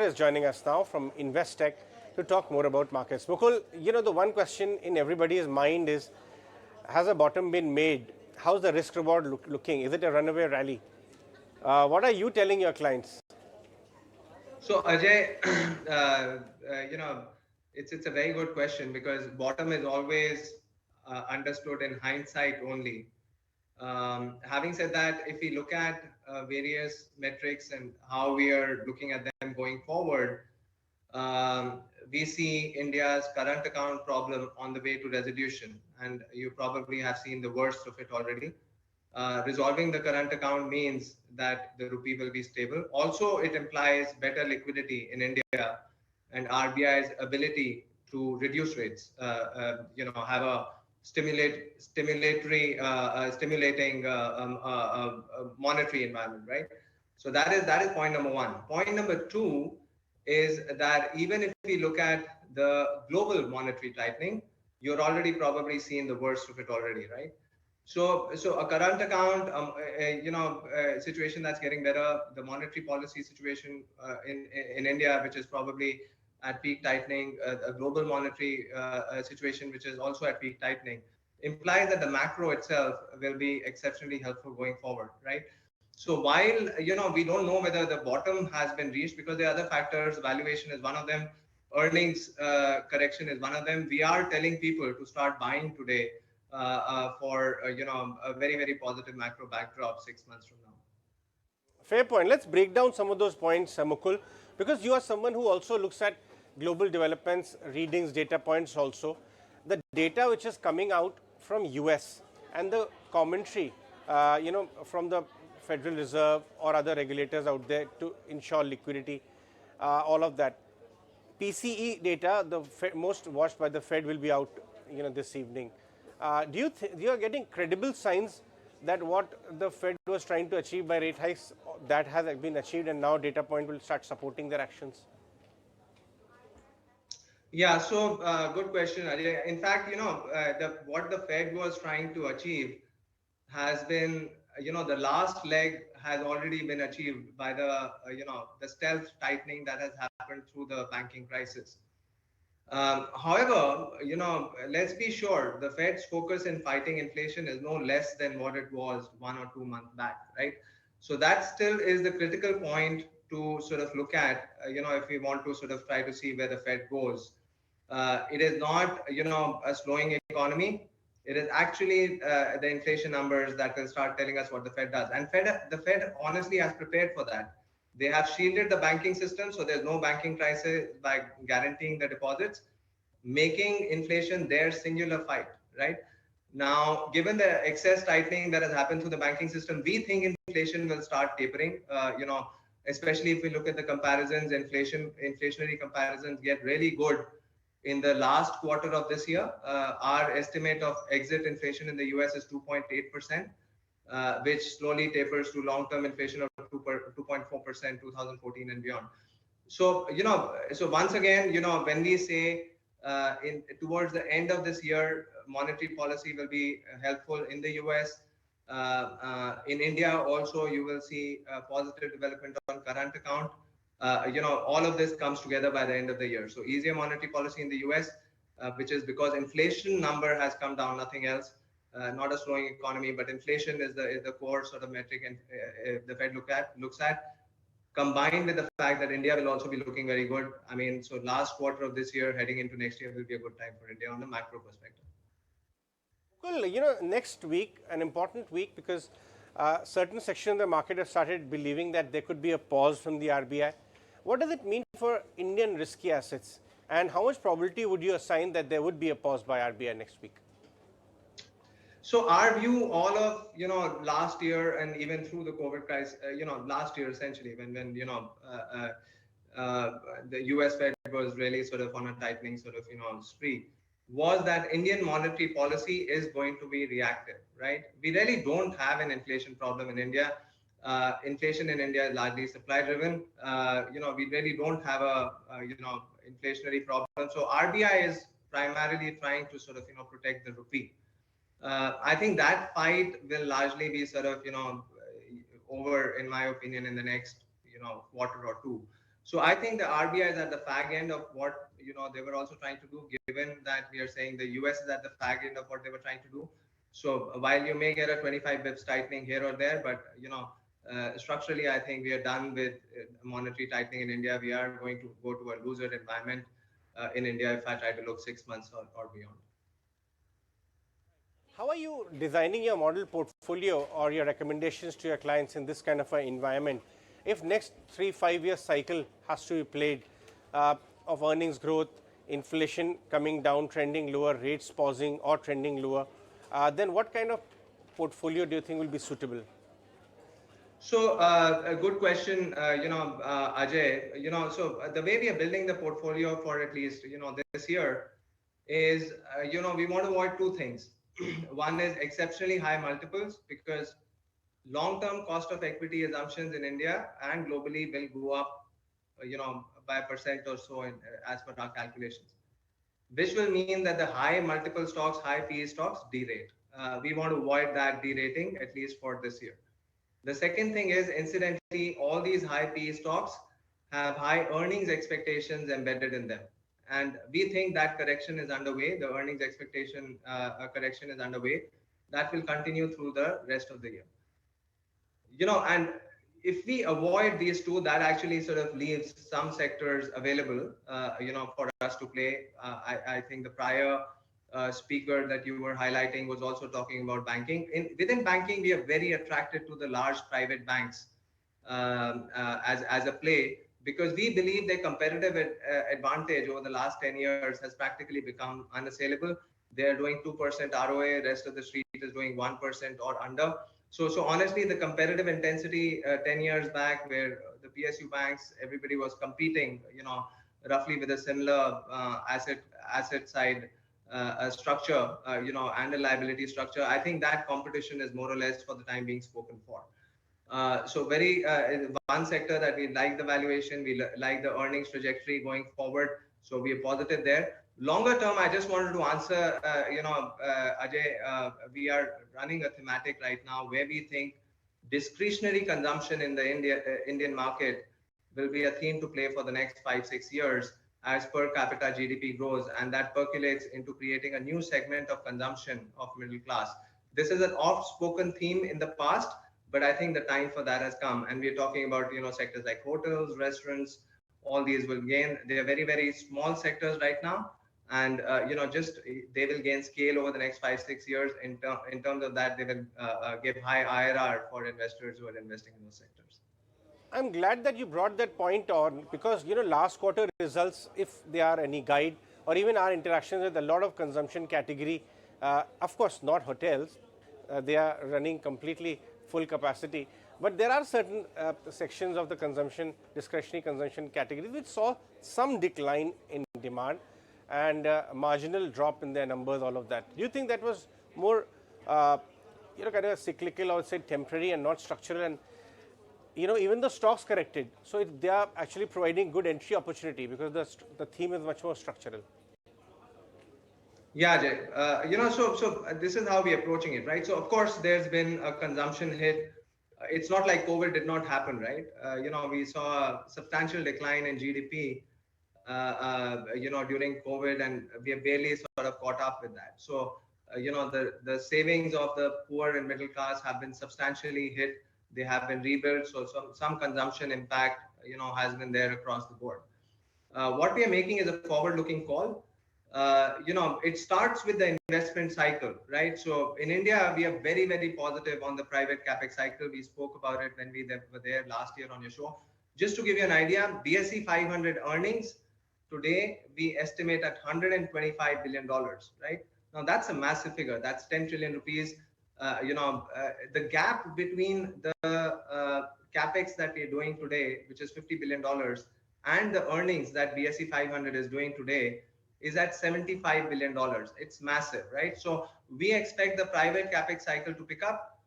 is joining us now from Investec to talk more about markets. Mukul, the one question in everybody's mind is, has a bottom been made? How's the risk reward looking? Is it a runaway rally? What are you telling your clients? So Ajay, it's a very good question because bottom is always understood in hindsight only. Having said that, if we look at various metrics and how we are looking at them going forward, we see India's current account problem on the way to resolution, and you probably have seen the worst of it already. Resolving the current account means that the rupee will be stable. Also, it implies better liquidity in India and RBI's ability to reduce rates. Have a stimulating monetary environment, right? So that is point number one. Point number two is that even if we look at the global monetary tightening, you're already probably seeing the worst of it already, right? So a current account, situation that's getting better. The monetary policy situation in India, which is probably at peak tightening, a global monetary situation, which is also at peak tightening, implies that the macro itself will be exceptionally helpful going forward, right? So while we don't know whether the bottom has been reached because there are other factors, valuation is one of them, earnings correction is one of them. We are telling people to start buying today for a very, very positive macro backdrop 6 months from now. Fair point. Let's break down some of those points, Mukul, because you are someone who also looks at global developments, readings, data points also. The data which is coming out from US and the commentary, from the Federal Reserve or other regulators out there to ensure liquidity, all of that. PCE data, the most watched by the Fed, will be out, this evening. Do you are getting credible signs that what the Fed was trying to achieve by rate hikes, that has been achieved, and now data point will start supporting their actions? Yeah, so good question, Ajay. In fact, what the Fed was trying to achieve has been, the last leg has already been achieved by the stealth tightening that has happened through the banking crisis. However, let's be sure the Fed's focus in fighting inflation is no less than what it was 1 or 2 months back, right? So that still is the critical point to sort of look at, if we want to sort of try to see where the Fed goes. It is not, a slowing economy. It is actually the inflation numbers that will start telling us what the Fed does. And the Fed honestly has prepared for that. They have shielded the banking system, so there's no banking crisis by guaranteeing the deposits, making inflation their singular fight, right? Now, given the excess tightening that has happened through the banking system, we think inflation will start tapering. Especially if we look at the comparisons, inflationary comparisons get really good in the last quarter of this year. Our estimate of exit inflation in the US is 2.8%, which slowly tapers to long-term inflation of 2.4%, 2014 and beyond. So, so once again, when we say towards the end of this year, monetary policy will be helpful in the US. In India also, you will see positive development on current account. All of this comes together by the end of the year. So easier monetary policy in the US, which is because inflation number has come down, nothing else. Not a slowing economy, but inflation is the core sort of metric, and the Fed looks at, combined with the fact that India will also be looking very good. I mean, so last quarter of this year, heading into next year, will be a good time for India on the macro perspective. Well, next week, an important week, because certain section of the market have started believing that there could be a pause from the RBI. What does it mean for Indian risky assets? And how much probability would you assign that there would be a pause by RBI next week? So our view, all of last year and even through the COVID crisis, last year essentially, when the US Fed was really sort of on a tightening sort of spree, was that Indian monetary policy is going to be reactive, right? We really don't have an inflation problem in India. Inflation in India is largely supply driven. We really don't have a inflationary problem. So RBI is primarily trying to sort of protect the rupee. I think that fight will largely be sort of over, in my opinion, in the next quarter or two. So I think the RBI is at the fag end of what they were also trying to do, given that we are saying the US is at the fag end of what they were trying to do. So while you may get a 25 bips tightening here or there, but structurally, I think we are done with monetary tightening in India. We are going to go to a looser environment in India if I try to look 6 months or beyond. How are you designing your model portfolio or your recommendations to your clients in this kind of an environment? If next 3-5 year cycle has to be played of earnings growth, inflation coming down, trending lower, rates pausing or trending lower, then what kind of portfolio do you think will be suitable? So a good question, Ajay. So the way we are building the portfolio for at least this year is we want to avoid two things. One is exceptionally high multiples, because long-term cost of equity assumptions in India and globally will go up, by a percent or so as per our calculations, which will mean that the high multiple stocks, high PE stocks derate. We want to avoid that derating at least for this year. The second thing is, incidentally, all these high PE stocks have high earnings expectations embedded in them. And we think that correction is underway. The earnings expectation correction is underway. That will continue through the rest of the year. And if we avoid these two, that actually sort of leaves some sectors available, for us to play. I think the prior speaker that you were highlighting was also talking about banking. Within banking, we are very attracted to the large private banks as a play, because we believe their competitive advantage over the last 10 years has practically become unassailable. They're doing 2% ROA, rest of the street is doing 1% or under. So honestly, the competitive intensity 10 years back, where the PSU banks, everybody was competing, roughly with a similar asset side structure, and a liability structure. I think that competition is more or less for the time being spoken for. So very one sector that we like the valuation, we like the earnings trajectory going forward. So we are positive there. Longer term, I just wanted to answer, Ajay, we are running a thematic right now where we think discretionary consumption in the Indian market will be a theme to play for the next 5-6 years as per capita GDP grows, and that percolates into creating a new segment of consumption of middle class. This is an oft-spoken theme in the past, but I think the time for that has come, and we're talking about sectors like hotels, restaurants. All these will gain. They are very, very small sectors right now, and just they will gain scale over the next 5-6 years. In terms of that, they will give high IRR for investors who are investing in those sectors. I'm glad that you brought that point on, because last quarter results, if they are any guide, or even our interactions with a lot of consumption category, of course not hotels, they are running completely full capacity, but there are certain sections of the discretionary consumption categories which saw some decline in demand and marginal drop in their numbers, all of that. Do you think that was more kind of cyclical, or say temporary, and not structural? And even the stocks corrected, so they are actually providing good entry opportunity, because the theme is much more structural. Yeah, Jay. So this is how we're approaching it, right? So of course, there's been a consumption hit. It's not like COVID did not happen, right? We saw a substantial decline in GDP, during COVID, and we have barely sort of caught up with that. So, the savings of the poor and middle class have been substantially hit. They have been rebuilt. So some consumption impact, has been there across the board. What we are making is a forward-looking call. It starts with the investment cycle, right? So in India, we are very, very positive on the private capex cycle. We spoke about it when we were there last year on your show. Just to give you an idea, BSE 500 earnings today, we estimate at $125 billion, right? Now that's a massive figure. That's 10 trillion rupees. The gap between the capex that we're doing today, which is $50 billion, and the earnings that BSE 500 is doing today is at $75 billion. It's massive, right? So we expect the private capex cycle to pick up.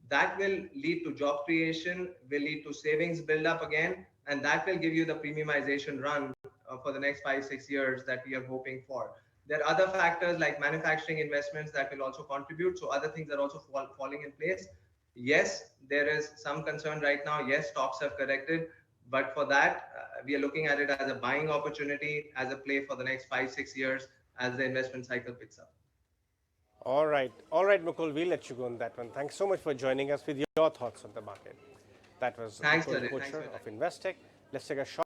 That will lead to job creation, will lead to savings build up again, and that will give you the premiumization run for the next 5-6 years that we are hoping for. There are other factors like manufacturing investments that will also contribute. So other things are also falling in place. Yes, there is some concern right now. Yes, stocks have corrected, But for that, we are looking at it as a buying opportunity, as a play for the next 5-6 years as the investment cycle picks up. All right, Mukul, we'll let you go on that one. Thanks so much for joining us with your thoughts on the market. That was Thanks, Mukul Lalit. Thanks for Kochhar your of time. Investec. Let's take a short